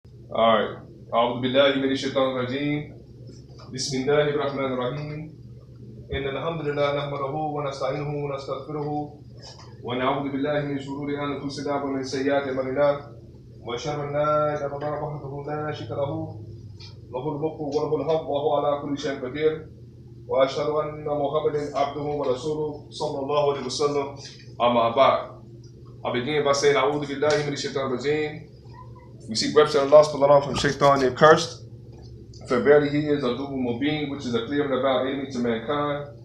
Alright. A'udhu-billahi minash shaitanir rajeem. Bismillahir-rahmanir-rahim. Innal hamdalillah nahmaduhu wa nasta'inuhu wa nastaghfiruhu wa na'udhu billahi min shururi anfusina wa min sayyiati a'malina. Wa ashhadu an la ilaha illallah wahdahu la sharika lahu lahul mulku wa lahul hamdu wa huwa ala kulli shay'in qadir. Wa ashhadu anna Muhammadan abduhu wa rasuluhu sallallahu alaihi wasallam. Amma ba'd. I begin by saying A'udhu billahi minash shaitanir rajeem. We seek refuge in Allah subhanahu from shaitan and cursed. For verily he is a Abdul Mubin, which is a clear and avowed enemy to mankind.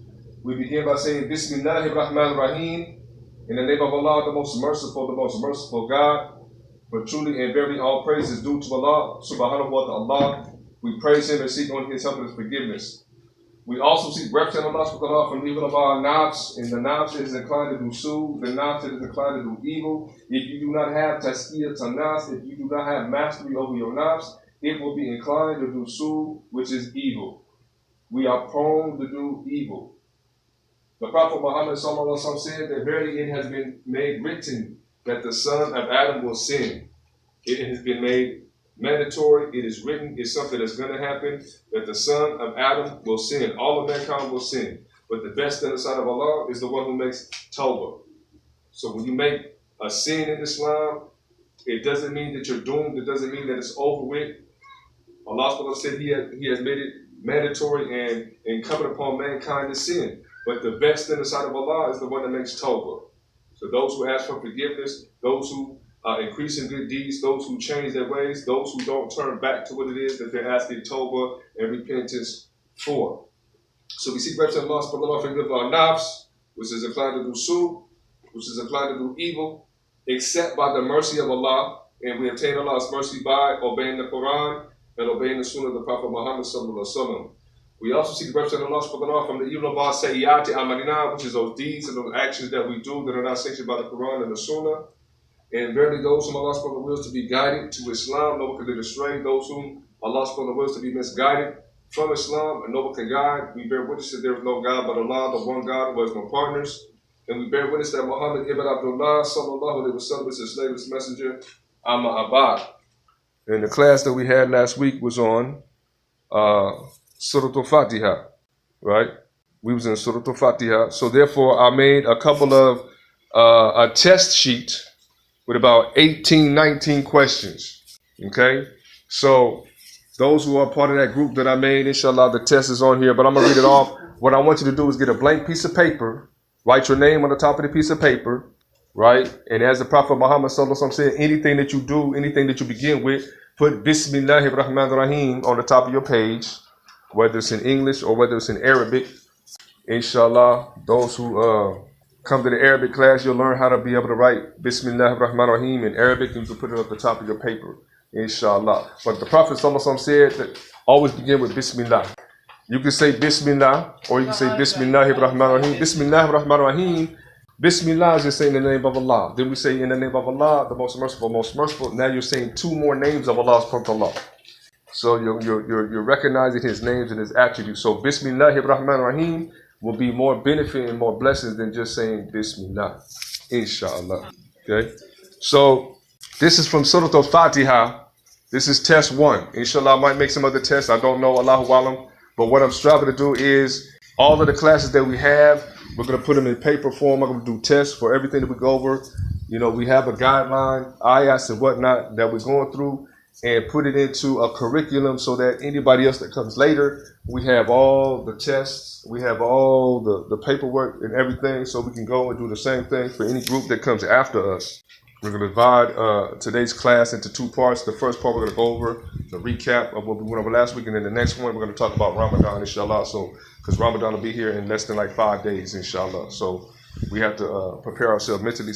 We begin by saying Bismillahir-Rahmanir-Rahim. In the name of Allah, the most merciful God. For truly and verily all praise is due to Allah subhanahu wa ta'ala. We praise him and seek on his help and his forgiveness. We also seek refuge in Allah subhanahu from evil of our nafs, and the nafs is inclined to do su, the nafs is inclined to do evil. If you do not have tazkiyah to nafs, if you do not have mastery over your nafs, it will be inclined to do su, which is evil. We are prone to do evil. The Prophet Muhammad sallallahu alaihi wasallam said that verily it has been made written that the son of Adam will sin. It has been made mandatory, it is written, it's something that's going to happen, that the son of Adam will sin. All of mankind will sin. But the best in the sight of Allah is the one who makes tawbah. So when you make a sin in Islam, it doesn't mean that you're doomed. It doesn't mean that it's over with. Allah said he has made it mandatory and incumbent upon mankind to sin. But the best in the sight of Allah is the one that makes tawbah. So those who ask for forgiveness, those who increase in good deeds, those who change their ways, those who don't turn back to what it is that they're asking tawbah and repentance for. So we seek refuge in Allah subhanahu from forgive our nafs, which is inclined to do su, which is inclined to do evil, except by the mercy of Allah, and we obtain Allah's mercy by obeying the Quran and obeying the Sunnah of the Prophet Muhammad sallallahu alaihi wasallam. We also seek refuge in Allah subhanahu from the evil of our sayyati Amaanee, which is those deeds and those actions that we do that are not sanctioned by the Quran and the Sunnah. And verily those whom Allah subhanahu wills to be guided to Islam, no one can lead astray. Those whom Allah subhanahu wills to be misguided from Islam, and no one can guide. We bear witness that there is no God but Allah, the one God who has no partners. And we bear witness that Muhammad ibn Abdullah sallallahu alaihi wasallam is his latest messenger. Amma abad. And the class that we had last week was on Sooratul-Faatiha, right? We was in Sooratul-Faatiha. So therefore I made a couple of a test sheet with about 18, 19 questions, okay? So those who are part of that group that I made, inshallah, the test is on here, but I'm gonna read it off. What I want you to do is get a blank piece of paper, write your name on the top of the piece of paper, right? And as the Prophet Muhammad sallallahu alaihi wasallam said, anything that you do, anything that you begin with, put Bismillahir-Rahmanir-Rahim on the top of your page, whether it's in English or whether it's in Arabic. Inshallah, those who come to the Arabic class, you'll learn how to be able to write Bismillahir-Rahmanir-Rahim in Arabic, and you can put it at the top of your paper, inshallah. But the Prophet ﷺ said that always begin with Bismillah. You can say Bismillah, or you can say Bismillahir-Rahmanir-Rahim. Bismillahir-Rahmanir-Rahim. Bismillah is just saying the name of Allah. Then we say in the name of Allah, the most merciful, most merciful. Now you're saying two more names of Allah subhanahu wa ta'ala. So you're recognizing his names and his attributes. So Bismillahir-Rahmanir-Rahim will be more benefit and more blessings than just saying Bismillah, inshallah. Okay, so this is from Sooratul-Faatiha. This is test 1. Inshallah, I might make some other tests. I don't know, Allahu Alam. But what I'm striving to do is all of the classes that we have, we're going to put them in paper form. I'm going to do tests for everything that we go over. You know, we have a guideline, ayahs and whatnot that we're going through, and put it into a curriculum so that anybody else that comes later, we have all the tests, we have all the paperwork and everything, so we can go and do the same thing for any group that comes after us. We're going to divide today's class into 2 parts. The first part, we're going to go over the recap of what we went over last week, and then the next one, we're going to talk about Ramadan, inshallah. So, because Ramadan will be here in less than like 5 days, inshallah. So, we have to prepare ourselves mentally,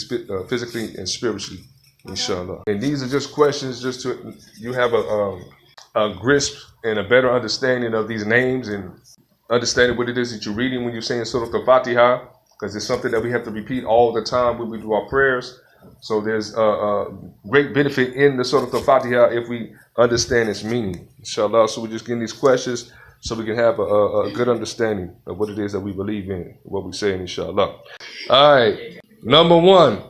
physically, and spiritually, inshallah. And these are just questions just to you have a grasp and a better understanding of these names and understanding what it is that you're reading when you're saying Sooratul-Faatiha, because it's something that we have to repeat all the time when we do our prayers. So there's a great benefit in the Sooratul-Faatiha if we understand its meaning, inshallah. So we're just getting these questions so we can have a good understanding of what it is that we believe in, what we're saying, inshallah. All right, number 1.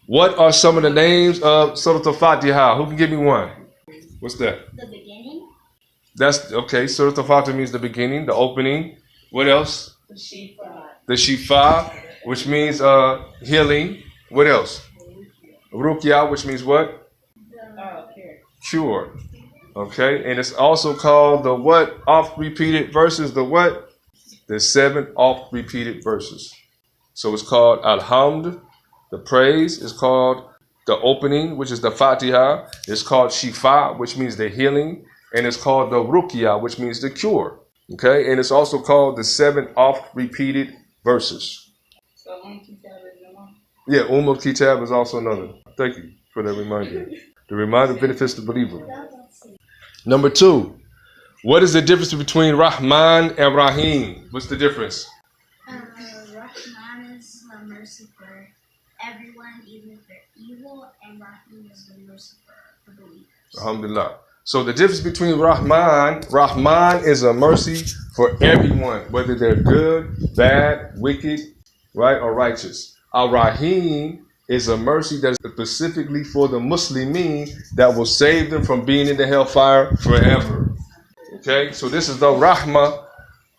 What are some of the names of Sooratul-Faatiha? Who can give me one? What's that? The beginning. That's okay. Sooratul-Faatiha means the beginning, the opening. What else? The Shifa. The Shifa, which means healing. What else? Ruqya, which means what? Cure. Okay, and it's also called the what? Oft-repeated verses. The what? The 7 oft-repeated verses. So it's called Alhamd. The praise is called the opening, which is the Fatiha. It's called Shifa, which means the healing. And it's called the Ruqya, which means the cure. Okay, and it's also called the 7 oft-repeated verses. So Kitab is one. Yeah, Kitab is also another. Thank you for that reminder. The reminder benefits the believer. Number 2, what is the difference between Rahman and Rahim? What's the difference? Rahman is the mercy for everyone, even if they're evil, and Rahim is the mercy for the believers. Alhamdulillah. So the difference between Rahman is a mercy for everyone, whether they're good, bad, wicked, right, or righteous. Ar-Rahim is a mercy that is specifically for the Muslimin that will save them from being in the hellfire forever. Okay, so this is the Rahmah,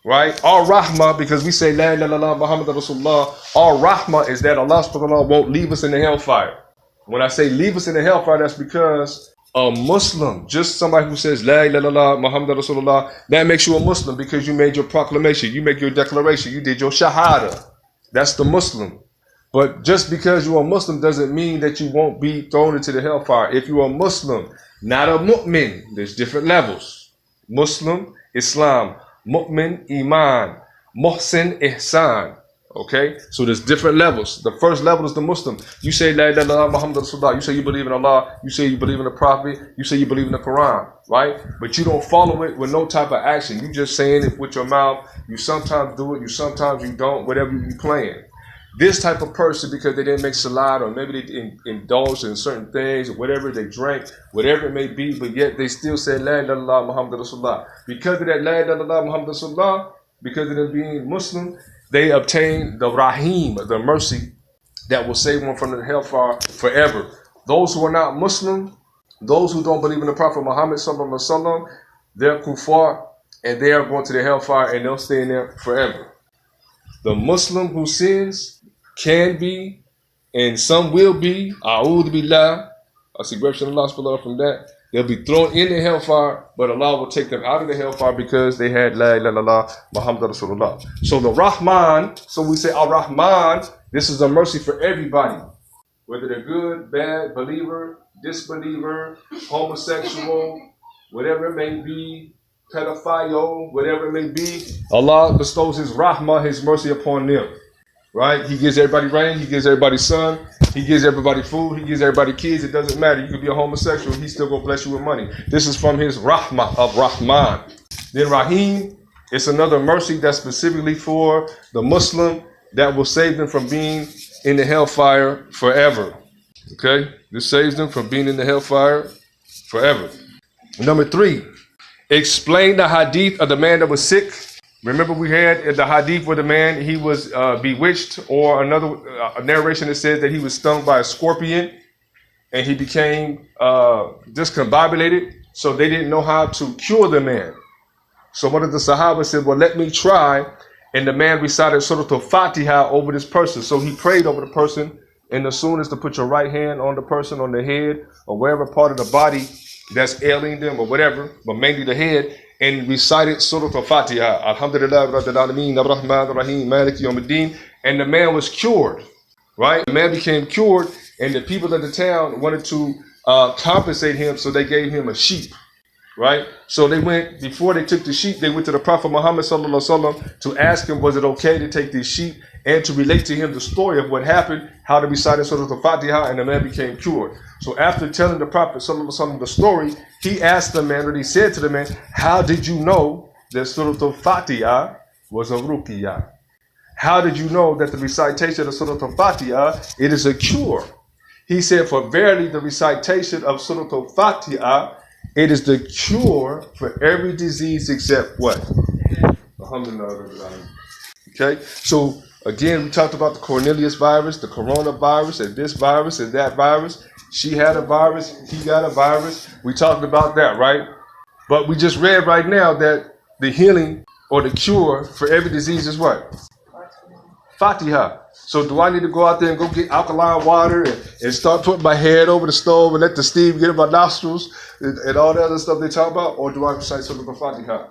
right? Our Rahmah, because we say La ilaha illallah Muhammad Rasulullah, our Rahmah is that Allah subhanahu wa ta'ala won't leave us in the hellfire. When I say leave us in the hellfire, that's because a Muslim, just somebody who says La ilaha illallah Muhammad Rasulullah, that makes you a Muslim because you made your proclamation, you make your declaration, you did your shahada. That's the Muslim. But just because you're a Muslim doesn't mean that you won't be thrown into the hellfire. If you're a Muslim, not a mu'min, there's different levels. Muslim, Islam, mu'min, iman, muhsin, ihsan. Okay, so there's different levels. The first level is the Muslim. You say La ilaha illallah Muhammad Rasulullah. You say you believe in Allah. You say you believe in the Prophet. You say you believe in the Quran, right? But you don't follow it with no type of action. You just saying it with your mouth. You sometimes do it. You sometimes you don't. Whatever you playing. This type of person, because they didn't make salat, or maybe they indulged in certain things, or whatever they drank, whatever it may be, but yet they still say La ilaha illallah Muhammad Rasulullah. Because of that La ilaha illallah Muhammad Rasulullah, because of them being Muslim, they obtain the Rahim, the mercy that will save one from the hellfire forever. Those who are not Muslim, those who don't believe in the Prophet Muhammad sallallahu alaihi wasallam, they're kuffar, and they are going to the hellfire, and they'll stay in there forever. The Muslim who sins can be, and some will be, a'udhu billah, I see reps in Allah from that. They'll be thrown in the hellfire, but Allah will take them out of the hellfire because they had La ilaha illallah Muhammad Rasulullah. So the Rahman, so we say Ar-Rahman, this is a mercy for everybody. Whether they're good, bad, believer, disbeliever, homosexual, whatever it may be, pedophile, whatever it may be, Allah bestows His Rahmah, His mercy upon them. Right? He gives everybody rain, He gives everybody sun, He gives everybody food, He gives everybody kids. It doesn't matter. You could be a homosexual, He's still going to bless you with money. This is from His Rahmah of Rahman. Then Rahim, it's another mercy that's specifically for the Muslim that will save them from being in the hellfire forever. Okay? This saves them from being in the hellfire forever. Number 3, explain the hadith of the man that was sick. Remember we had the hadith where the man, he was bewitched, or another narration that says that he was stung by a scorpion and he became discombobulated, so they didn't know how to cure the man. So one of the Sahaba said, well, let me try. And the man recited Sooratul-Faatiha over this person. So he prayed over the person, and as soon as to put your right hand on the person, on the head, or wherever part of the body that's ailing them or whatever, but mainly the head, and recited Sooratul-Faatiha. Alhamdulillah, Rabbil Alameen, Ar-Rahman, Ar-Rahim, Maliki Yawmiddin. And the man was cured, right? The man became cured, and the people of the town wanted to compensate him, so they gave him a sheep, right? So they went, before they took the sheep, they went to the Prophet Muhammad sallallahu alaihi wasallam to ask him, was it okay to take these sheep, and to relate to him the story of what happened, how to recite Sooratul-Faatiha, and the man became cured. So after telling the Prophet sallallahu alaihi wasallam the story, he asked the man, or he said to the man, how did you know that Sooratul-Faatiha was a ruqyah? How did you know that the recitation of Sooratul-Faatiha, it is a cure? He said, for verily the recitation of Sooratul-Faatiha, it is the cure for every disease except what? Alhamdulillah. Okay, so Again, we talked about the Cornelius virus, the coronavirus, and this virus and that virus. She had a virus, he got a virus. We talked about that, right? But we just read right now that the healing or the cure for every disease is what? Fatiha. So do I need to go out there and go get alkaline water and start putting my head over the stove and let the steam get in my nostrils and all the other stuff they talk about? Or do I recite Sooratul-Faatiha?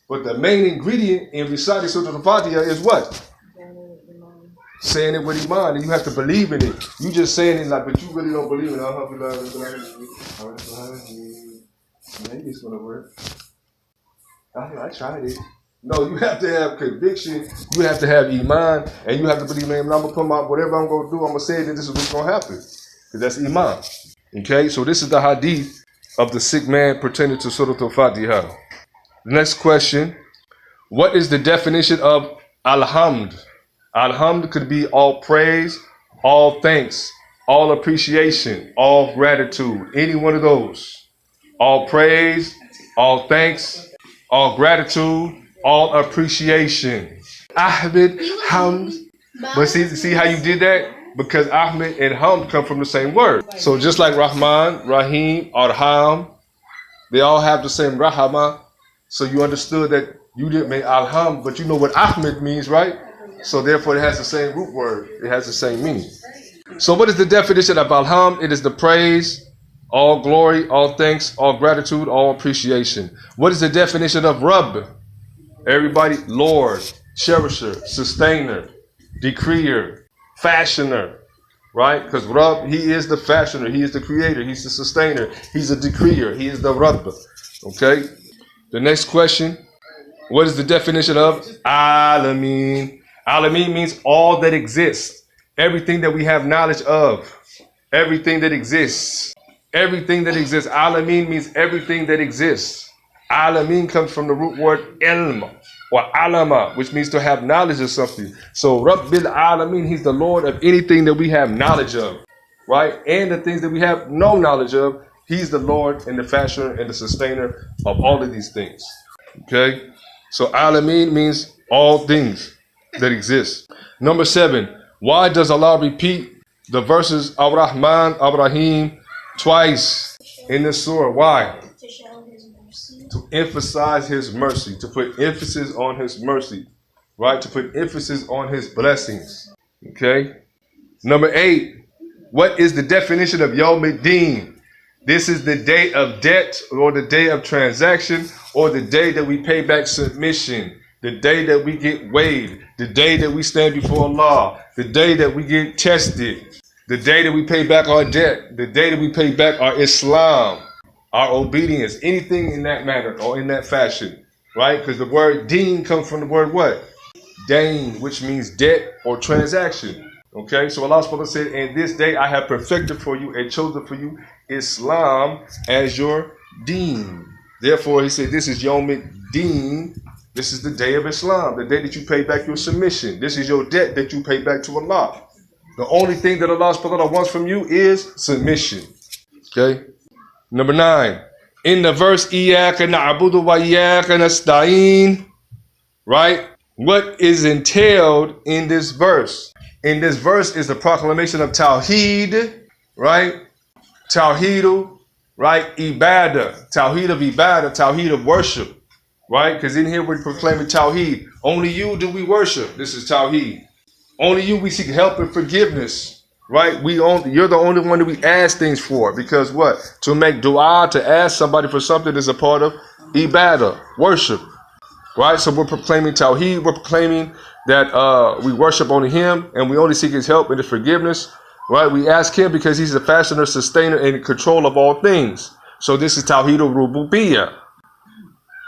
But the main ingredient in reciting Sooratul-Faatiha is what? Saying it with Iman, and you have to believe in it. You just saying it like, but you really don't believe in it. Maybe it's gonna work. I tried it. No, you have to have conviction. You have to have Iman, and you have to believe, man, I'm gonna come out, whatever I'm gonna do, I'm gonna say it, and this is what's gonna happen. Because that's Iman. Okay, so this is the hadith of the sick man pertaining to Sooratul-Faatiha. The next question: what is the definition of Alhamd? Alhamd could be all praise, all thanks, all appreciation, all gratitude. Any one of those. All praise, all thanks, all gratitude, all appreciation. Ahmed, Hamd. But see how you did that? Because Ahmed and Hamd come from the same word. So just like Rahman, Rahim, Arham, they all have the same Rahama. So you understood that you didn't make Alhamd, but you know what Ahmed means, right? So therefore it has the same root word. It has the same meaning. So what is the definition of Alhamd? It is the praise, all glory, all thanks, all gratitude, all appreciation. What is the definition of Rabb? Everybody, Lord, cherisher, sustainer, decreer, fashioner, right? Because Rabb, he is the fashioner, he is the creator, he's the sustainer, he's a decreer, he is the Rabb. Okay? The next question, what is the definition of Alameen? Alameen means all that exists, everything that we have knowledge of, everything that exists. Everything that exists. Alameen means everything that exists. Alameen comes from the root word ilm or alama, which means to have knowledge of something. So Rabbil Alameen, he's the Lord of anything that we have knowledge of, right? And the things that we have no knowledge of, he's the Lord and the fashioner and the sustainer of all of these things. Okay? So Alameen means all things that exist. Number 7, why does Allah repeat the verses Ar-Rahman, Ar-Rahim twice in this surah? Why? To show his mercy. To emphasize his mercy, to put emphasis on his mercy, right? To put emphasis on his blessings. Okay? Number 8, what is the definition of Yawm ad-Din? This is the day of debt or the day of transaction or the day that we pay back submission, the day that we get weighed, the day that we stand before Allah, the day that we get tested, the day that we pay back our debt, the day that we pay back our Islam, our obedience, anything in that manner or in that fashion, right? Because the word deen comes from the word what? Dain, which means debt or transaction. Okay, so Allah subhanahu wa ta'ala said, and this day I have perfected for you and chosen for you Islam as your deen. Therefore, he said, this is Yawm ad-Din. This is the day of Islam, the day that you pay back your submission. This is your debt that you pay back to Allah. The only thing that Allah subhanahu wa ta'ala wants from you is submission. Okay? Number 9. In the verse, Iyaka na'budu wa iyaka nasta'in, right? What is entailed in this verse? In this verse is the proclamation of Tauheed, right? Tauheed, right? Ibadah. Tauheed of Ibadah, Tauheed of worship, right? Because in here we're proclaiming Tauheed. Only you do we worship. This is Tauheed. Only you we seek help and forgiveness, right? You're the only one that we ask things for. Because what? To make dua, to ask somebody for something is a part of Ibadah, worship. Right, so we're proclaiming Tauheed. We're proclaiming that we worship only Him, and we only seek His help and His forgiveness. Right, we ask Him because He's the fashioner, sustainer, and in control of all things. So this is Tauheed Rububiyyah.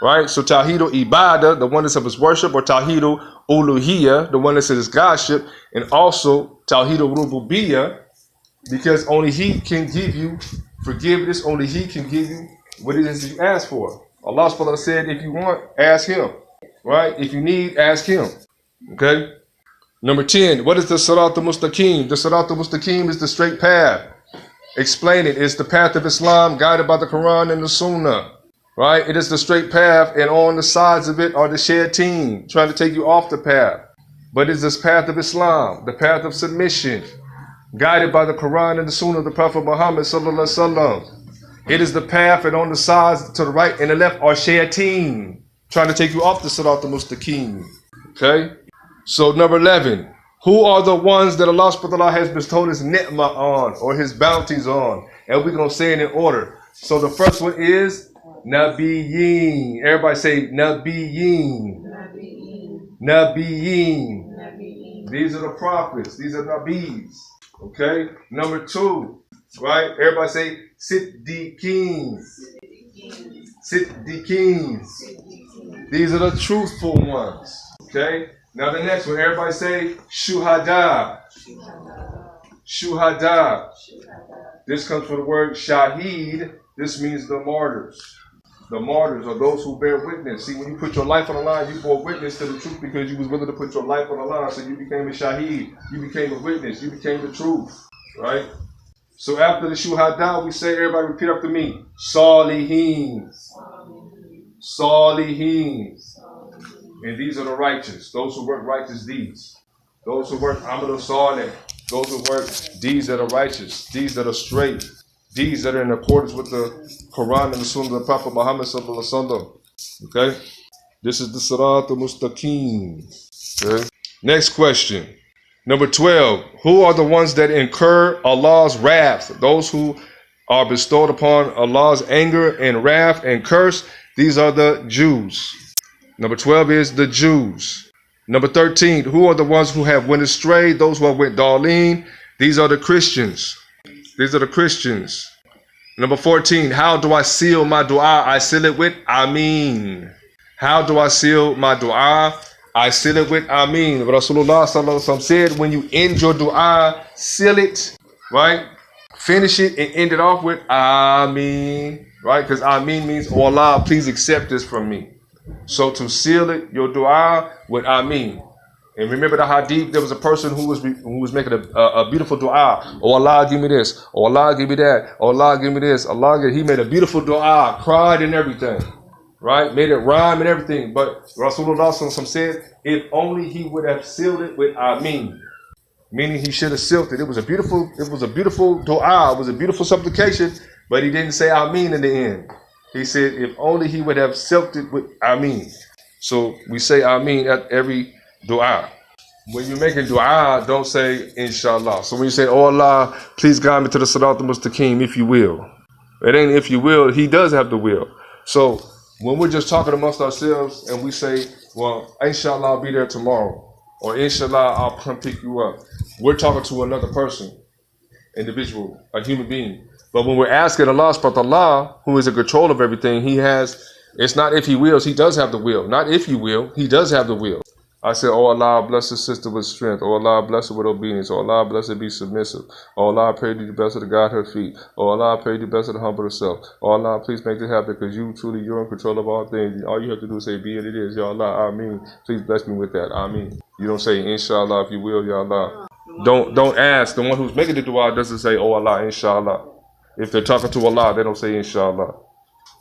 Right, so Tauheed Ibadah, the oneness of His worship, or Tauheed Uluhiyyah, the oneness of His Godship, and also Tauheed Rububiyyah, because only He can give you forgiveness. Only He can give you what it is you ask for. Allah subhanahu wa ta'ala said, if you want, ask Him. Right? If you need, ask Him. Okay? Number 10, what is the Sooratul-Mustaqim? The Sooratul-Mustaqim is the straight path. Explain it. It's the path of Islam guided by the Quran and the Sunnah. Right? It is the straight path, and on the sides of it are the shayateen trying to take you off the path. but it's this path of Islam, the path of submission, guided by the Quran and the Sunnah of the Prophet Muhammad sallallahu alaihi wasallam. It is the path, and on the sides to the right and the left are shayateen, trying to take you off the Siratul Mustaqim. Okay? So number 11, who are the ones that Allah subhanahu wa ta'ala has bestowed his ni'mah on, or his bounties on? And we're going to say it in order. So the first one is Nabiyyin. Everybody say Nabiyyin. Nabiyyin. These are the prophets. These are Nabis. Okay? Number 2, right? Everybody say Siddiqeen. Siddiqeen. These are the truthful ones. Okay? Now the next one, everybody say Shuhada. Shuhada. This comes from the word Shaheed. This means the martyrs. The martyrs are those who bear witness. See, when you put your life on the line, you bore witness to the truth because you was willing to put your life on the line. So you became a Shaheed. You became a witness. You became the truth. Right? So after the Shuhada, we say, everybody repeat after me. Saliheen. Saliheen. And these are the righteous. Those who work righteous deeds. Those who work Amal Saleh. Those who work deeds that are righteous. Deeds that are straight. Deeds that are in accordance with the Quran and the Sunnah of the Prophet Muhammad sallallahu alaihi wasallam. Okay? This is the Siratul Mustaqim. Okay? Next question. Number 12. Who are the ones that incur Allah's wrath? Those who are bestowed upon Allah's anger and wrath and curse. These are the Jews. Number 12 is the Jews. Number 13. Who are the ones who have went astray? Those who have went Darleen. These are the Christians. These are the Christians. Number 14. How do I seal my dua? I seal it with Ameen. How do I seal my dua? I seal it with Ameen. Rasulullah sallallahu alaihi wasallam said, when you end your dua, seal it, right? Finish it and end it off with Ameen, right? Because Ameen means, oh Allah, please accept this from me. So to seal it, your dua with Ameen. And remember the hadith, there was a person who was making a beautiful dua. Oh Allah, give me this. Oh Allah, give me that. Oh Allah, give me this. He made a beautiful dua, cried and everything. Right? Made it rhyme and everything. But Rasulullah said, if only he would have sealed it with Ameen. Meaning he should have sealed it. It was a beautiful dua. It was a beautiful supplication, but he didn't say Ameen in the end. He said, if only he would have sealed it with Ameen. So we say Ameen at every dua. When you're making dua, don't say Inshallah. So when you say, oh Allah, please guide me to the Siratul Mustaqim, if you will. It ain't if you will, he does have the will. So when we're just talking amongst ourselves and we say, well, Inshallah, I'll be there tomorrow. Or Inshallah, I'll come pick you up. We're talking to another person, individual, a human being. But when we're asking Allah subhanahu wa ta'ala, who is in control of everything, it's not if he wills, he does have the will. Not if you will, he does have the will. I said, oh Allah, bless his sister with strength. Oh Allah, bless her with obedience. Oh Allah, bless her be submissive. Oh Allah, I pray you bless her to guide her feet. Oh Allah, I pray you bless her to humble herself. Oh Allah, please make this happen because you're in control of all things. All you have to do is say, be it it is. Ya Allah, Ameen. Please bless me with that. Ameen. You don't say, Inshallah, if you will, Ya Allah. Don't ask. The one who's making the dua doesn't say, oh Allah, Inshallah. If they're talking to Allah, they don't say Inshallah.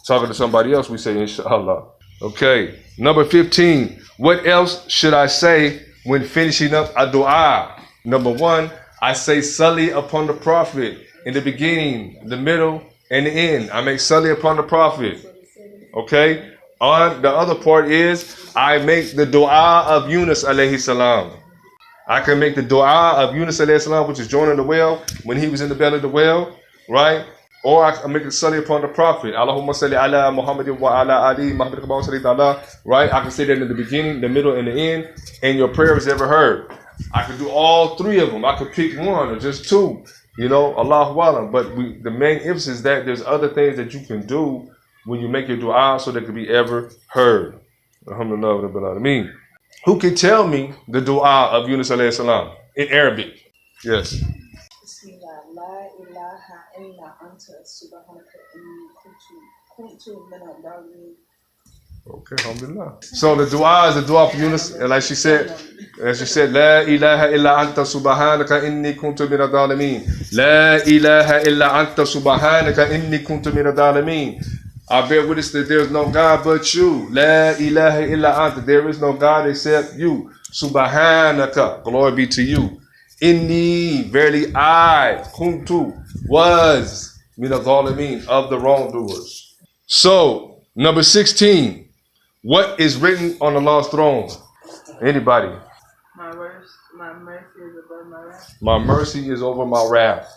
Talking to somebody else, we say Inshallah. Okay. Number 15. What else should I say when finishing up a dua? Number 1, I say Salli upon the Prophet in the beginning, the middle, and the end. I make Salli upon the Prophet. Okay? On the other part is I make the dua of Yunus alayhi salam. I can make the dua of Yunus alayhi salam, which is joining the whale when he was in the belly of the whale, right? Or I make it Salli upon the Prophet. Allahumma salli ala Muhammadin wa ala ali Muhammad kama salli ta'ala. Right? I can say that in the beginning, the middle, and the end, and your prayer is ever heard. I could do all 3 of them. I could pick 1 or just 2. You know, Allahu Alam. But the main emphasis is that there's other things that you can do when you make your dua so that it can be ever heard. Alhamdulillah Rabbil Alameen. Who can tell me the dua of Yunus alayhi salam in Arabic? Yes. Okay, alhamdulillah. So the dua is the dua of Yunus, and as she said, La ilaha illa anta subhanaka inni kuntu min al-zalimin. La ilaha illa anta subhanaka inni kuntu min al-zalimin. I bear witness that there is no God but you. La ilaha illa anta. There is no God except you. Subhanaka, glory be to you. Inni, verily I, kuntu, was, min al-zalimin, of the wrongdoers. So, number 16, what is written on Allah's throne? Anybody? My mercy is above my wrath. My mercy is over my wrath.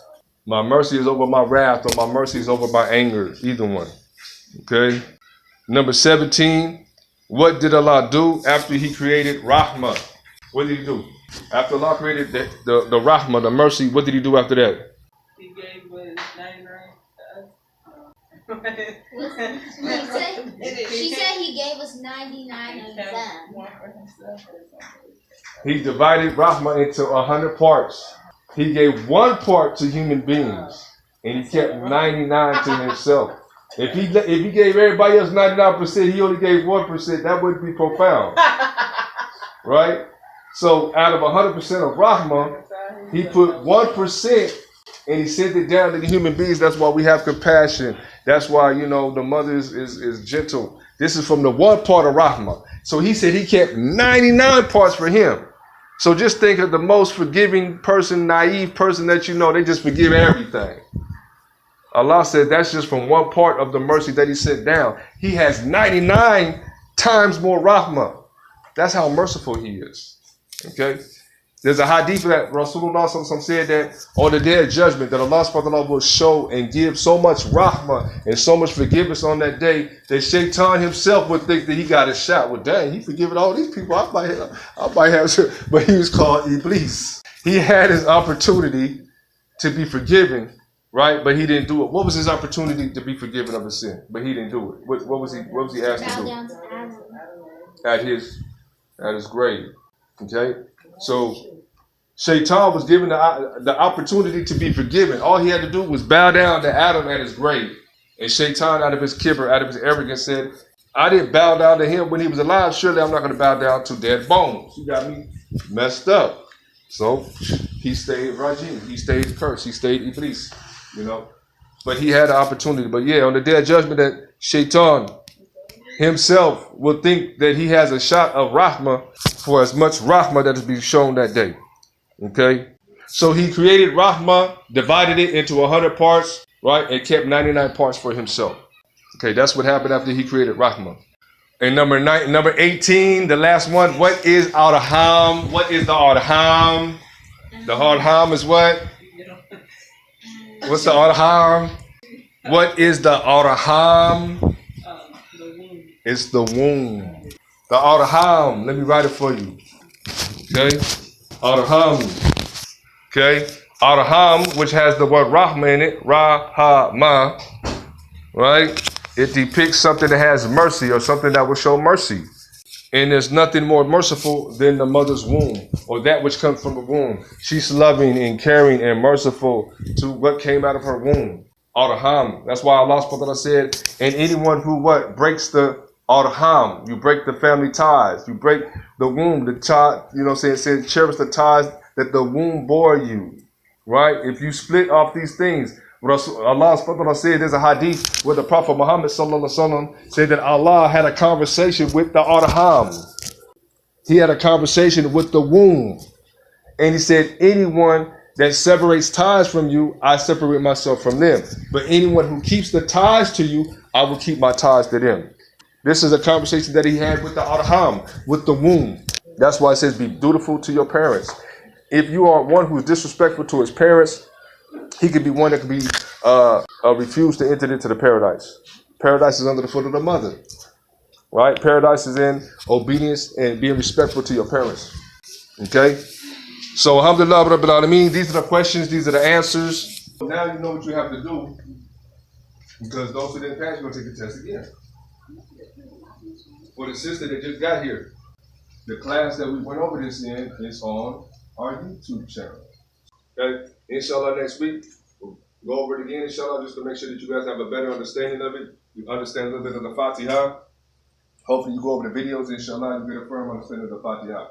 My mercy is over my wrath, or my mercy is over my anger. Either one. Okay? Number 17, what did Allah do after He created Rahmah? What did He do? After Allah created the Rahmah, the mercy, what did He do after that? He gave us 99 to us. She said He gave us 99 of them. He divided Rahmah into 100 parts. He gave one part to human beings, and He kept 99 to Himself. If he gave everybody else 99%, He only gave 1%, that would be profound. Right? So out of 100% of Rahmah, He put 1% and He sent it down to the human beings. That's why we have compassion. That's why, the mother is gentle. This is from the one part of Rahmah. So He said He kept 99 parts for Him. So just think of the most forgiving person, naive person that they just forgive everything. Allah said that's just from one part of the mercy that He sent down. He has 99 times more Rahmah. That's how merciful He is. Okay? There's a hadith that Rasulullah said that on the day of judgment that Allah subhanahu wa ta'ala will show and give so much rahmah and so much forgiveness on that day that Shaitan himself would think that he got a shot. Well, dang, he forgiven all these people. I might have to. But he was called Iblis. He had his opportunity to be forgiven, right? But he didn't do it. What was his opportunity to be forgiven of his sin? But he didn't do it. What was he asked to do? Bow down to Adam. At his grave. Okay? So Shaitan was given the opportunity to be forgiven. All he had to do was bow down to Adam at his grave. And Shaitan, out of his kibber, out of his arrogance, said, I didn't bow down to him when he was alive. Surely I'm not going to bow down to dead bones. You got me messed up. So he stayed Rajim. He stayed cursed. He stayed Iblis. But he had the opportunity. But yeah, on the day of judgment, that Shaitan himself will think that he has a shot of Rahmah for as much Rahmah that is being shown that day. Okay? So He created Rahmah, divided it into 100 parts, right? And kept 99 parts for Himself. Okay, that's what happened after He created Rahmah. And number 18, the last one, what is Arham? What is the Arham? The Arham is what? What's the Arham? What is the Arham? It's the womb. The Arham. Let me write it for you. Okay? Arham. Okay? Arham, which has the word Rahma in it. Rahama. Right? It depicts something that has mercy or something that will show mercy. And there's nothing more merciful than the mother's womb or that which comes from the womb. She's loving and caring and merciful to what came out of her womb. Arham. That's why Allah subhanahu wa ta'ala said, and anyone who breaks the Arham, you break the family ties, you break the womb, the child, saying cherish the ties that the womb bore you, right? If you split off these things, Allah subhanahu wa ta'ala said, there's a hadith where the Prophet Muhammad sallallahu alaihi wasallam said that Allah had a conversation with the Arham. He had a conversation with the womb. And He said, anyone that separates ties from you, I separate myself from them. But anyone who keeps the ties to you, I will keep my ties to them. This is a conversation that He had with the Arham, with the womb. That's why it says, be dutiful to your parents. If you are one who's disrespectful to his parents, he could be one that could be refused to enter into the paradise. Paradise is under the foot of the mother. Right? Paradise is in obedience and being respectful to your parents. Okay? So, alhamdulillah, rabbil alameen, these are the questions, these are the answers. Now you know what you have to do. Because those who didn't pass, you're going to take the test again. For the sister that just got here, the class that we went over this in is on our YouTube channel. Okay? Inshallah, next week, we'll go over it again, inshallah, just to make sure that you guys have a better understanding of it. You understand a little bit of the Fatiha. Hopefully you go over the videos, inshallah, and get a firm understanding of the Fatiha.